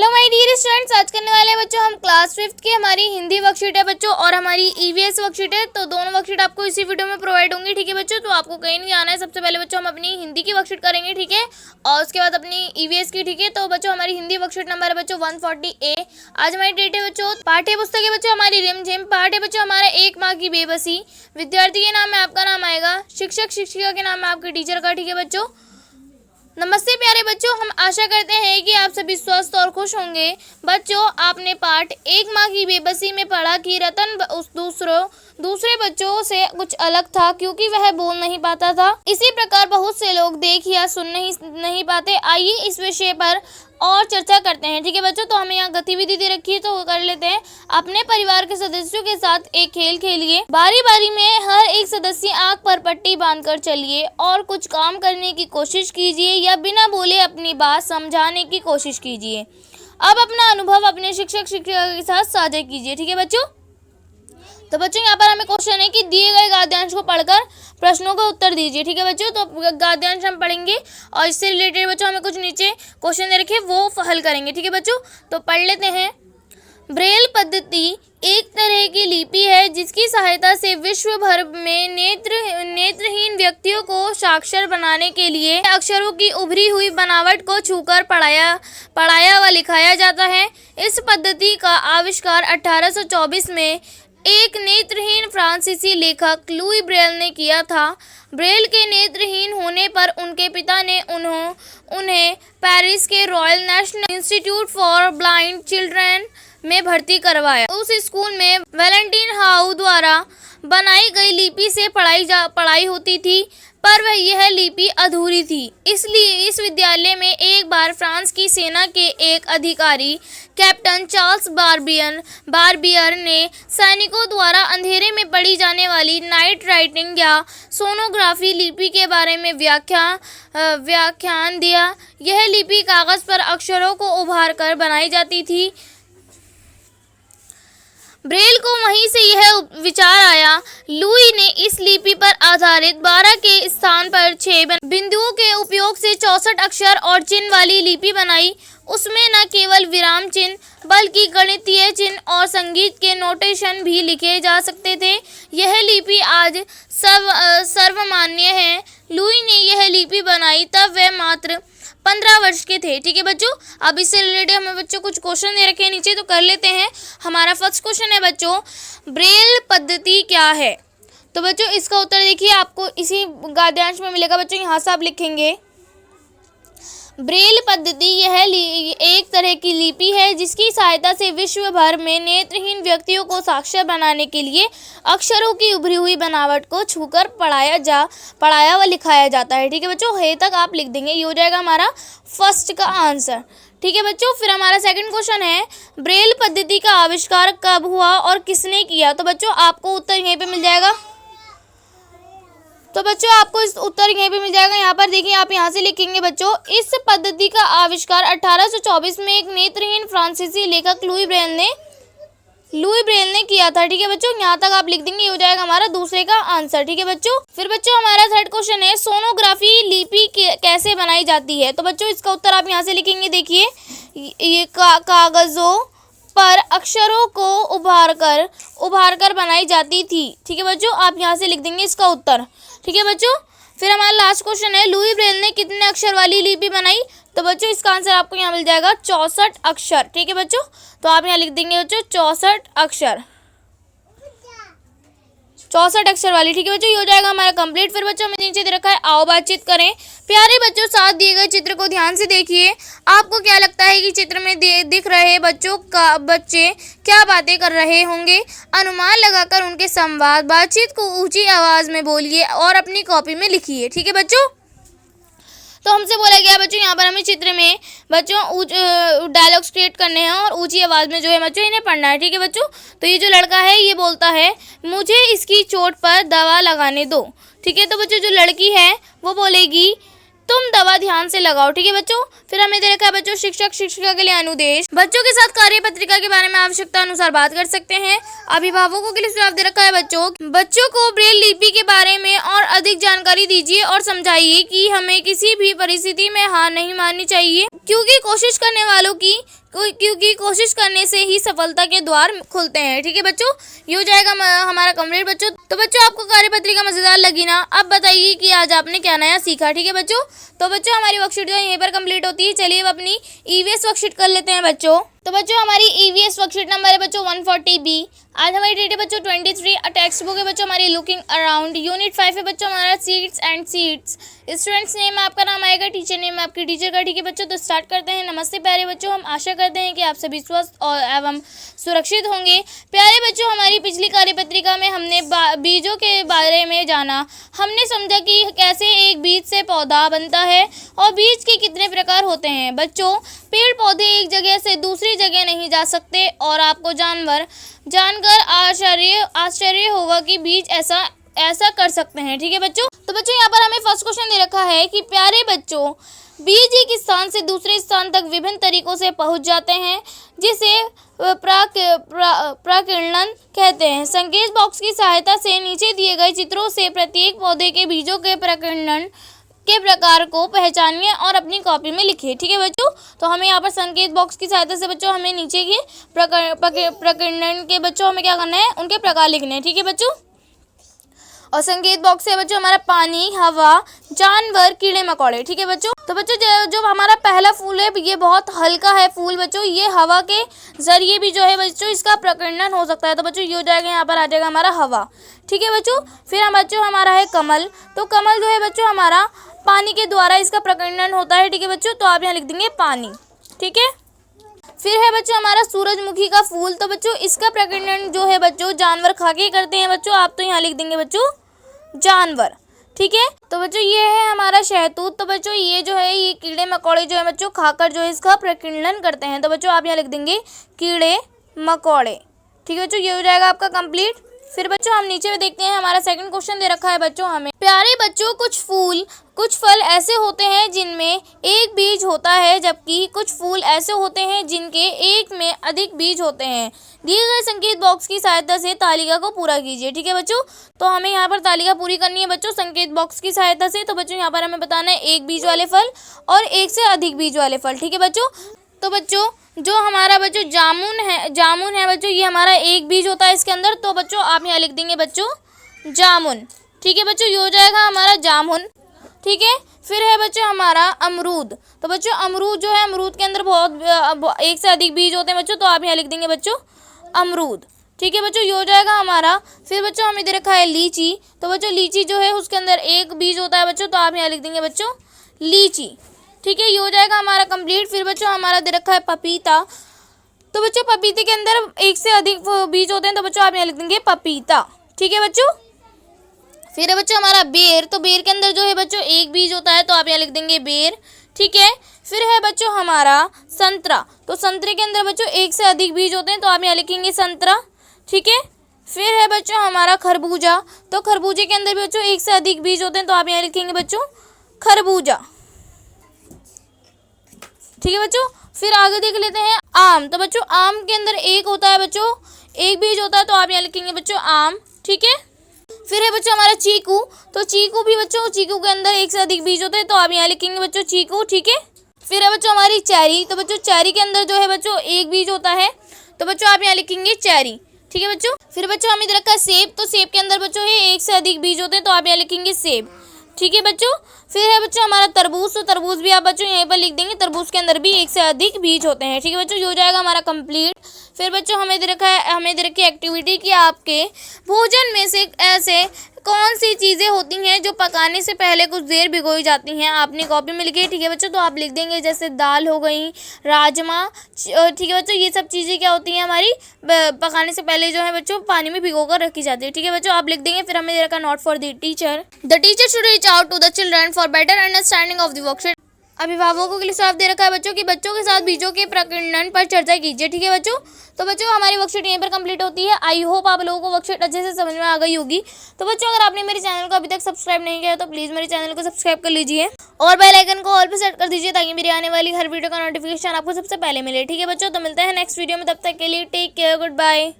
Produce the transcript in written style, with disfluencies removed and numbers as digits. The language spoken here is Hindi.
हेलो माय डियर स्टूडेंट्स, आज करने वाले हैं बच्चों हम क्लास 5th की हमारी हिंदी वर्कशीट है बच्चों और हमारी ईवीएस वर्कशीट है। तो दोनों वर्कशीट आपको इसी वीडियो में प्रोवाइड होंगी, ठीक है बच्चों। तो आपको कहीं नहीं आना है। सबसे पहले बच्चों हम अपनी हिंदी की वर्कशीट करेंगे, ठीक है, और उसके बाद अपनी ईवीएस की, ठीक है। तो बच्चों हमारी हिंदी वर्कशीट नंबर है बच्चों 140A। आज हमारी डेट है बच्चों, पाठ्य पुस्तक है बच्चों हमारी रिमझिम, पाठ है बच्चों हमारा 1 माह की बेबसी, विद्यार्थी के नाम में आपका नाम आएगा, शिक्षक शिक्षिका के नाम में आपके टीचर का, ठीक है बच्चों। नमस्ते प्यारे बच्चों, हम आशा करते हैं कि आप सभी स्वस्थ और खुश होंगे। बच्चों, आपने पाठ 1 माह की बेबसी में पढ़ा कि रतन उस दूसरे बच्चों से कुछ अलग था क्योंकि वह बोल नहीं पाता था। इसी प्रकार बहुत से लोग देख या सुन नहीं पाते। आइए इस विषय पर और चर्चा करते हैं, ठीक है बच्चों। तो हमें यहाँ गतिविधि दे रखी है, तो वो कर लेते हैं। अपने परिवार के सदस्यों के साथ एक खेल खेलिए। बारी बारी में हर एक सदस्य आंख पर पट्टी बांधकर चलिए और कुछ काम करने की कोशिश कीजिए या बिना बोले अपनी बात समझाने की कोशिश कीजिए। अब अपना अनुभव अपने शिक्षक शिक्षिका के साथ साझा कीजिए, ठीक है बच्चों। तो बच्चों यहाँ पर हमें क्वेश्चन है कि दिए गए गद्यांश को पढ़कर प्रश्नों का उत्तर दीजिए, ठीक है बच्चों। तो गद्यांश हम पढ़ेंगे और इससे रिलेटेड बच्चों हमें कुछ नीचे क्वेश्चन दे रखे वो हल करेंगे, ठीक है बच्चों। तो पढ़ लेते हैं। ब्रेल पद्धति एक तरह की लिपि है जिसकी सहायता से विश्व भर में नेत्रहीन व्यक्तियों को साक्षर बनाने के लिए अक्षरों की उभरी हुई बनावट को छूकर पढ़ाया व लिखाया जाता है। इस पद्धति का आविष्कार 1824 में एक नेत्रहीन फ्रांसीसी लेखक लुई ब्रेल ने किया था। ब्रेल के नेत्रहीन होने पर उनके पिता ने उन्हें पेरिस के royal national institute for blind children में भर्ती करवाया। उस स्कूल में वैलेंटाइन हाउ द्वारा बनाई गई लिपि से पढ़ाई होती थी, पर वह यह लिपि अधूरी थी। इसलिए इस विद्यालय में एक बार फ्रांस की सेना के एक अधिकारी कैप्टन चार्ल्स बारबियर ने सैनिकों द्वारा अंधेरे में पढ़ी जाने वाली नाइट राइटिंग या सोनोग्राफी लिपि के बारे में व्याख्यान दिया। यह लिपि कागज पर अक्षरों को उभार कर बनाई जाती थी। ब्रेल को वहीं से यह विचार आया। लुई ने इस लिपि पर आधारित 12 के स्थान पर 6 बिंदुओं के उपयोग से 64 अक्षर और चिन्ह वाली लिपि बनाई। उसमें न केवल विराम चिन्ह बल्कि गणितीय चिन्ह और संगीत के नोटेशन भी लिखे जा सकते थे। यह लिपि आज सर्वमान्य है। लुई ने यह लिपि बनाई तब वह मात्र 15 वर्ष के थे, ठीक है बच्चों। अब इससे रिलेटेड हमें बच्चों कुछ क्वेश्चन दे रखे हैं नीचे, तो कर लेते हैं। हमारा फर्स्ट क्वेश्चन है बच्चों, ब्रेल पद्धति क्या है। तो बच्चों इसका उत्तर देखिए, आपको इसी गद्यांश में मिलेगा बच्चों। यहाँ से आप लिखेंगे ब्रेल पद्धति यह एक तरह की लिपि है जिसकी सहायता से विश्व भर में नेत्रहीन व्यक्तियों को साक्षर बनाने के लिए अक्षरों की उभरी हुई बनावट को छूकर पढ़ाया व लिखाया जाता है, ठीक है बच्चों। हे तक आप लिख देंगे, ये हो जाएगा हमारा फर्स्ट का आंसर, ठीक है बच्चों। फिर हमारा सेकंड क्वेश्चन है, ब्रेल पद्धति का आविष्कार कब हुआ और किसने किया। तो बच्चों आपको उत्तर यहीं पे मिल जाएगा। तो बच्चों आपको इस उत्तर यहीं पे मिल जाएगा। यहाँ पर देखिए, आप यहाँ से लिखेंगे बच्चों, इस पद्धति का आविष्कार 1824 में एक नेत्रहीन फ्रांसीसी लेखक लुई ब्रेल ने किया था, ठीक है बच्चों। यहाँ तक आप लिख देंगे, ये हो जाएगा हमारा दूसरे का आंसर, ठीक है बच्चों। फिर बच्चों हमारा थर्ड क्वेश्चन है, सोनोग्राफी लिपि कैसे बनाई जाती है। तो बच्चों इसका उत्तर आप यहाँ से लिखेंगे। देखिए, ये कागजों पर अक्षरों को उभार कर बनाई जाती थी, ठीक है बच्चों। आप यहाँ से लिख देंगे इसका उत्तर, ठीक है बच्चों। फिर हमारा लास्ट क्वेश्चन है, लुई ब्रेल ने कितने अक्षर वाली लिपि बनाई। तो बच्चों इसका आंसर आपको यहाँ मिल जाएगा 64 अक्षर, ठीक है बच्चों। तो आप यहाँ लिख देंगे बच्चों 64 अक्षर, 64 अक्षर वाली, ठीक है बच्चों। ये हो जाएगा हमारा कंप्लीट। फिर बच्चों हमें नीचे दे रखा है, आओ बातचीत करें। प्यारे बच्चों, साथ दिए गए चित्र को ध्यान से देखिए। आपको क्या लगता है कि चित्र में दिख रहे बच्चे क्या बातें कर रहे होंगे। अनुमान लगाकर उनके संवाद बातचीत को ऊंची आवाज में बोलिए और अपनी कॉपी में लिखिए, ठीक है बच्चों। तो हमसे बोला गया बच्चों, यहाँ पर हमें चित्र में बच्चों डायलॉग्स क्रिएट करने हैं और ऊंची आवाज़ में जो है बच्चों इन्हें पढ़ना है, ठीक है बच्चों। तो ये जो लड़का है ये बोलता है, मुझे इसकी चोट पर दवा लगाने दो, ठीक है। तो बच्चों जो लड़की है वो बोलेगी, तुम दवा ध्यान से लगाओ, ठीक है बच्चों। फिर हमें दे रखा है बच्चों, शिक्षक शिक्षिका के लिए अनुदेश। बच्चों के साथ कार्य पत्रिका के बारे में आवश्यकता अनुसार बात कर सकते हैं। अभिभावकों के लिए सुझाव दे रखा है बच्चों को ब्रेल लिपि के बारे में और अधिक जानकारी दीजिए और समझाइए कि हमें किसी भी परिस्थिति में हार नहीं माननी चाहिए, क्योंकि कोशिश करने वालों की क्योंकि कोशिश करने से ही सफलता के द्वार खुलते हैं। ठीक है बच्चों, ये हो जाएगा हमारा कंप्लीट बच्चों। तो बच्चों आपको कार्यपत्रिका मजेदार लगी ना? अब बताइए कि आज आपने क्या नया सीखा। ठीक है बच्चों, तो बच्चों हमारी वर्कशीट जो है यहीं पर कंप्लीट होती है। चलिए अब अपनी ईवीएस वर्कशीट कर लेते हैं बच्चों। तो बच्चों हमारी ईवीएस वर्कशीट नंबर है बच्चों 140B। आज हमारी डेट है बच्चों 23। टेक्स्ट बुक है बच्चों हमारी लुकिंग अराउंड। यूनिट 5 है बच्चों हमारा seats and seats. Students name आपका नाम आएगा, टीचर नेम आपकी टीचर का। ठीक है बच्चों, तो स्टार्ट करते हैं। नमस्ते प्यारे बच्चों, हम आशा करते हैं कि आप सभी स्वस्थ और एवं सुरक्षित होंगे। प्यारे बच्चों, हमारी पिछली कार्यपत्रिका में हमने बीजों के बारे में जाना। हमने समझा कि कैसे एक बीज से पौधा बनता है और बीज के कितने प्रकार होते हैं। बच्चों, पेड़ पौधे एक जगह से दूसरी जगह नहीं जा सकते और आपको जानकर आश्चर्य होगा कि बीज ऐसा कर सकते हैं। ठीक है बच्चों, तो बच्चों यहाँ पर हमें फर्स्ट क्वेश्चन दे रखा है कि प्यारे बच्चों, बीज एक स्थान से दूसरे स्थान तक विभिन्न तरीकों से पहुंच जाते हैं, जिसे प्रकीर्णन कहते हैं। संकेत बॉक्स की सहायता से नीचे दिए गए चित्रों से प्रत्येक पौधे के बीजों के प्रकीर्णन के प्रकार को पहचानिए और अपनी कॉपी में लिखिए। ठीक है बच्चों, तो हमें यहाँ पर संकेत बॉक्स की सहायता से बच्चों हमें नीचे के प्रकीर्णन के बच्चों हमें क्या करना है, उनके प्रकार लिखने हैं। ठीक है बच्चों, और संकेत बॉक्स है बच्चों हमारा पानी, हवा, जानवर, कीड़े मकोड़े। ठीक है बच्चों, तो बच्चों जो हमारा पहला फूल है ये बहुत हल्का है फूल बच्चों, ये हवा के जरिए भी जो है बच्चों इसका प्रकीर्णन हो सकता है। तो बच्चों ये हो जाएगा, यहाँ पर आ जाएगा हमारा हवा। ठीक है बच्चों, फिर हम बच्चों हमारा है कमल। तो कमल जो है बच्चों हमारा पानी के द्वारा इसका प्रकीर्णन होता है। ठीक है बच्चों, तो आप यहाँ लिख देंगे पानी। ठीक है, फिर है बच्चों हमारा सूरजमुखी का फूल। तो बच्चों इसका प्रकीर्णन जो है बच्चों जानवर खा के करते हैं बच्चों, आप तो यहाँ लिख देंगे बच्चों जानवर। ठीक है, तो बच्चों ये है हमारा शहतूत। तो बच्चों ये जो है ये कीड़े मकोड़े जो है बच्चों खाकर जो है इसका प्रकीर्णन करते हैं। तो बच्चों आप यहाँ लिख देंगे कीड़े मकोड़े। ठीक है बच्चों, ये हो जाएगा आपका कंप्लीट। फिर बच्चों हम नीचे में देखते हैं, हमारा सेकंड क्वेश्चन दे रखा है बच्चों हमें। प्यारे बच्चों, कुछ फल ऐसे होते हैं जिनमें एक बीज होता है, जबकि कुछ फूल ऐसे होते हैं जिनके एक में अधिक बीज होते हैं। दिए गए संकेत बॉक्स की सहायता से तालिका को पूरा कीजिए। ठीक है बच्चों, तो हमें यहाँ पर तालिका पूरी करनी है बच्चों संकेत बॉक्स की सहायता से। तो बच्चों यहाँ पर हमें बताना है एक बीज वाले फल और एक से अधिक बीज वाले फल। ठीक है बच्चों, तो बच्चों जो हमारा बच्चों जामुन है बच्चों, ये हमारा एक बीज होता है इसके अंदर। तो बच्चों आप यहाँ लिख देंगे बच्चों जामुन। ठीक है बच्चों, ये हो जाएगा हमारा जामुन। ठीक है, फिर है बच्चों हमारा अमरूद। तो बच्चों अमरूद जो है, अमरूद के अंदर बहुत एक से अधिक बीज होते हैं बच्चों, तो आप यहाँ लिख देंगे बच्चों अमरूद। ठीक है बच्चों, ये हो जाएगा हमारा। फिर बच्चों हमें दे रखा है लीची। तो बच्चों लीची जो है उसके अंदर एक बीज होता है बच्चों, तो आप यहाँ लिख देंगे बच्चों लीची। ठीक है, ये हो जाएगा हमारा कंप्लीट। फिर बच्चों हमारा दे रखा है पपीता। तो बच्चों पपीते के अंदर एक से अधिक बीज होते हैं, तो बच्चों आप यहाँ लिख देंगे पपीता। ठीक है बच्चों, फिर है बच्चों हमारा बेर। तो बेर के अंदर जो है बच्चों एक बीज होता है, तो आप यहाँ लिख देंगे बेर। ठीक है, फिर है बच्चों हमारा संतरा। तो संतरे के अंदर बच्चों एक से अधिक बीज होते हैं, तो आप यहाँ लिखेंगे संतरा। ठीक है, फिर है बच्चों हमारा खरबूजा। तो खरबूजे के अंदर भी बच्चों एक से अधिक बीज होते हैं, तो आप यहाँ लिखेंगे बच्चों खरबूजा। ठीक है बच्चों, फिर आगे देख लेते हैं आम। तो बच्चों आम के अंदर एक होता है बच्चों, एक बीज होता है, तो आप यहाँ लिखेंगे बच्चों आम। ठीक है, फिर है बच्चों हमारा चीकू। तो चीकू भी बच्चों चीकू के अंदर एक से अधिक बीज होते हैं, तो आप यहाँ लिखेंगे बच्चों चीकू। ठीक है, फिर है बच्चों हमारी चेरी। तो बच्चों चेरी के अंदर जो है बच्चों एक बीज होता है, तो बच्चों आप यहाँ लिखेंगे चेरी। ठीक है बच्चों, फिर बच्चों हमें रखा है सेब। तो सेब के अंदर बच्चों है एक से अधिक बीज होते हैं, तो आप यहाँ लिखेंगे सेब। ठीक है बच्चों, फिर है बच्चों हमारा तरबूज। तो तरबूज भी आप बच्चों यहीं पर लिख देंगे, तरबूज के अंदर भी एक से अधिक बीज होते हैं। ठीक है बच्चों, ये हो जाएगा हमारा कंप्लीट। फिर बच्चों हमें दे रखी एक्टिविटी कि आपके भोजन में से ऐसे कौन सी चीज़ें होती हैं जो पकाने से पहले कुछ देर भिगोई जाती हैं, आपने कॉपी में लिखी है। ठीक है बच्चों, तो आप लिख देंगे जैसे दाल हो गई, राजमा। ठीक है बच्चों, ये सब चीज़ें क्या होती हैं हमारी पकाने से पहले जो है बच्चों पानी में भिगो कर रखी जाती है। ठीक है बच्चों, आप लिख देंगे। फिर हमें दे रखा note for the teacher should reach out to the children for better understanding of the worksheet. अभिभावकों के लिए साफ दे रखा है बच्चों कि बच्चों के साथ बीजों के प्रकीर्णन पर चर्चा कीजिए। ठीक है बच्चों, तो बच्चों हमारी वर्कशीट यहीं पर कंप्लीट होती है। आई होप आप लोगों को वर्कशीट अच्छे से समझ में आ गई होगी। तो बच्चों अगर आपने मेरे चैनल को अभी तक सब्सक्राइब नहीं किया तो प्लीज़ मेरे चैनल को सब्सक्राइब कर लीजिए और बेल आइकन को ऑल पे सेट कर दीजिए, ताकि मेरी आने वाली हर वीडियो का नोटिफिकेशन आपको सबसे पहले मिले। ठीक है बच्चों, तो मिलते हैं नेक्स्ट वीडियो में, तब तक के लिए टेक केयर, गुड बाय।